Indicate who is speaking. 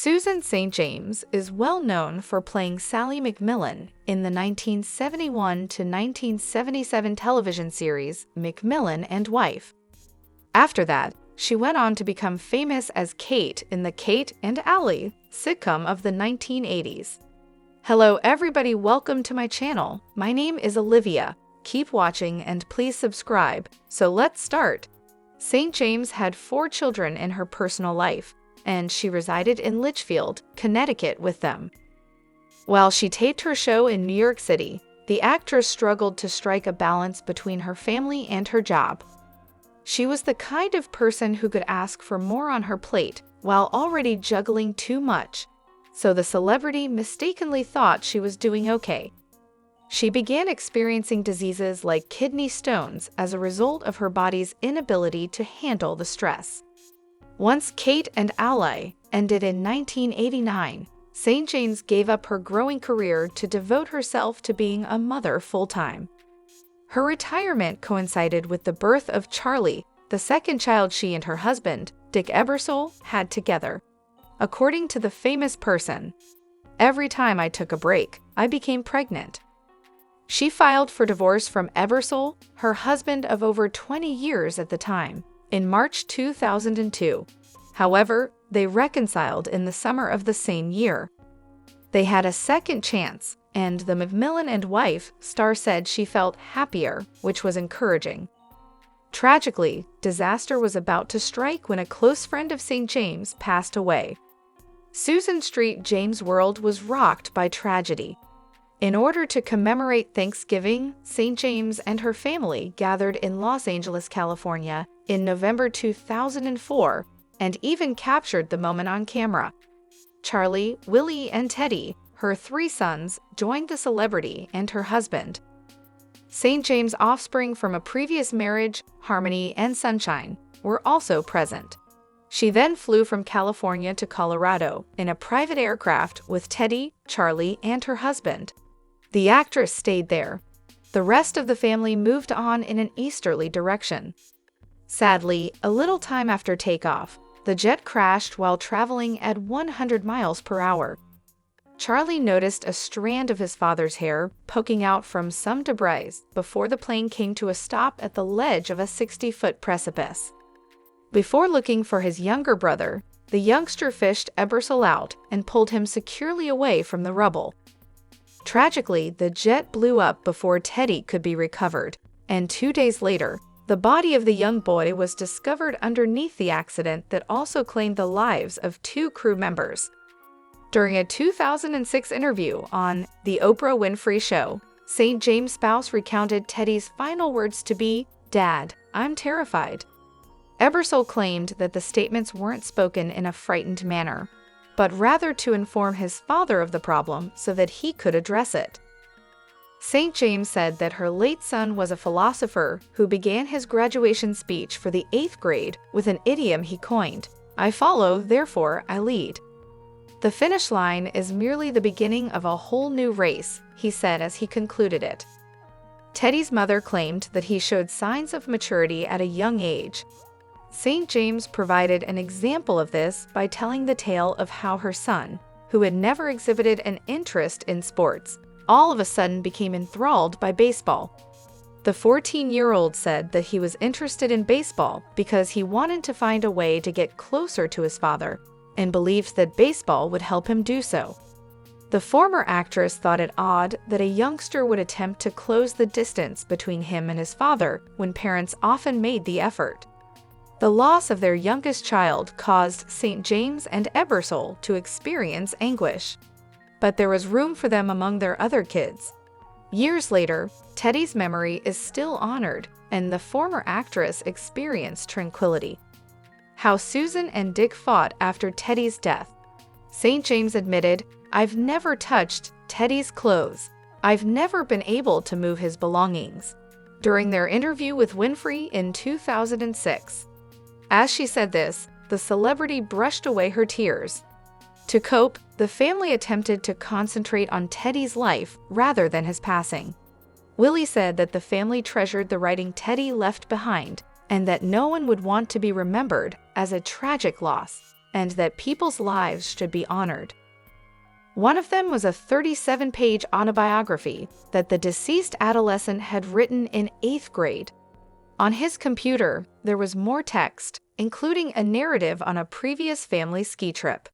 Speaker 1: Susan St. James is well known for playing Sally McMillan in the 1971 to 1977 television series Macmillan and Wife. After that, she went on to become famous as Kate in the Kate and Allie sitcom of the 1980s. Hello everybody, welcome to my channel. My name is Olivia. Keep watching and please subscribe. So let's start. St. James had 4 children in her personal life, and she resided in Litchfield, Connecticut with them. While she taped her show in New York City, the actress struggled to strike a balance between her family and her job. She was the kind of person who could ask for more on her plate while already juggling too much, so the celebrity mistakenly thought she was doing okay. She began experiencing diseases like kidney stones as a result of her body's inability to handle the stress. Once Kate and Allie ended in 1989, St. James gave up her growing career to devote herself to being a mother full-time. Her retirement coincided with the birth of Charlie, the second child she and her husband, Dick Ebersol, had together. According to the famous person, "Every time I took a break, I became pregnant." She filed for divorce from Ebersol, her husband of over 20 years at the time, in March 2002. However, they reconciled in the summer of the same year. They had a second chance, and the Macmillan and Wife star said she felt happier, which was encouraging. Tragically, disaster was about to strike when a close friend of St. James passed away. Susan St. James' world was rocked by tragedy. In order to commemorate Thanksgiving, St. James and her family gathered in Los Angeles, California in November 2004 and even captured the moment on camera. Charlie, Willie, and Teddy, her 3 sons, joined the celebrity and her husband. St. James' offspring from a previous marriage, Harmony and Sunshine, were also present. She then flew from California to Colorado in a private aircraft with Teddy, Charlie, and her husband. The actress stayed there. The rest of the family moved on in an easterly direction. Sadly, a little time after takeoff, the jet crashed while traveling at 100 miles per hour. Charlie noticed a strand of his father's hair poking out from some debris before the plane came to a stop at the ledge of a 60-foot precipice. Before looking for his younger brother, the youngster fished Ebersol out and pulled him securely away from the rubble. Tragically, the jet blew up before Teddy could be recovered, and 2 days later, the body of the young boy was discovered underneath the accident that also claimed the lives of 2 crew members. During a 2006 interview on The Oprah Winfrey Show, St. James' spouse recounted Teddy's final words to be, "Dad, I'm terrified." Ebersol claimed that the statements weren't spoken in a frightened manner, but rather to inform his father of the problem so that he could address it. St. James said that her late son was a philosopher who began his graduation speech for the 8th grade with an idiom he coined, "I follow, therefore I lead." "The finish line is merely the beginning of a whole new race," he said as he concluded it. Teddy's mother claimed that he showed signs of maturity at a young age. St. James provided an example of this by telling the tale of how her son, who had never exhibited an interest in sports, all of a sudden became enthralled by baseball. The 14-year-old said that he was interested in baseball because he wanted to find a way to get closer to his father and believed that baseball would help him do so. The former actress thought it odd that a youngster would attempt to close the distance between him and his father when parents often made the effort. The loss of their youngest child caused St. James and Ebersol to experience anguish. But there was room for them among their other kids. Years later, Teddy's memory is still honored, and the former actress experienced tranquility. How Susan and Dick fought after Teddy's death. St. James admitted, "I've never touched Teddy's clothes. I've never been able to move his belongings," during their interview with Winfrey in 2006. As she said this, the celebrity brushed away her tears. To cope, the family attempted to concentrate on Teddy's life rather than his passing. Willie said that the family treasured the writing Teddy left behind and that no one would want to be remembered as a tragic loss. and that people's lives should be honored. One of them was a 37-page autobiography that the deceased adolescent had written in 8th grade. On his computer, there was more text, including a narrative on a previous family ski trip.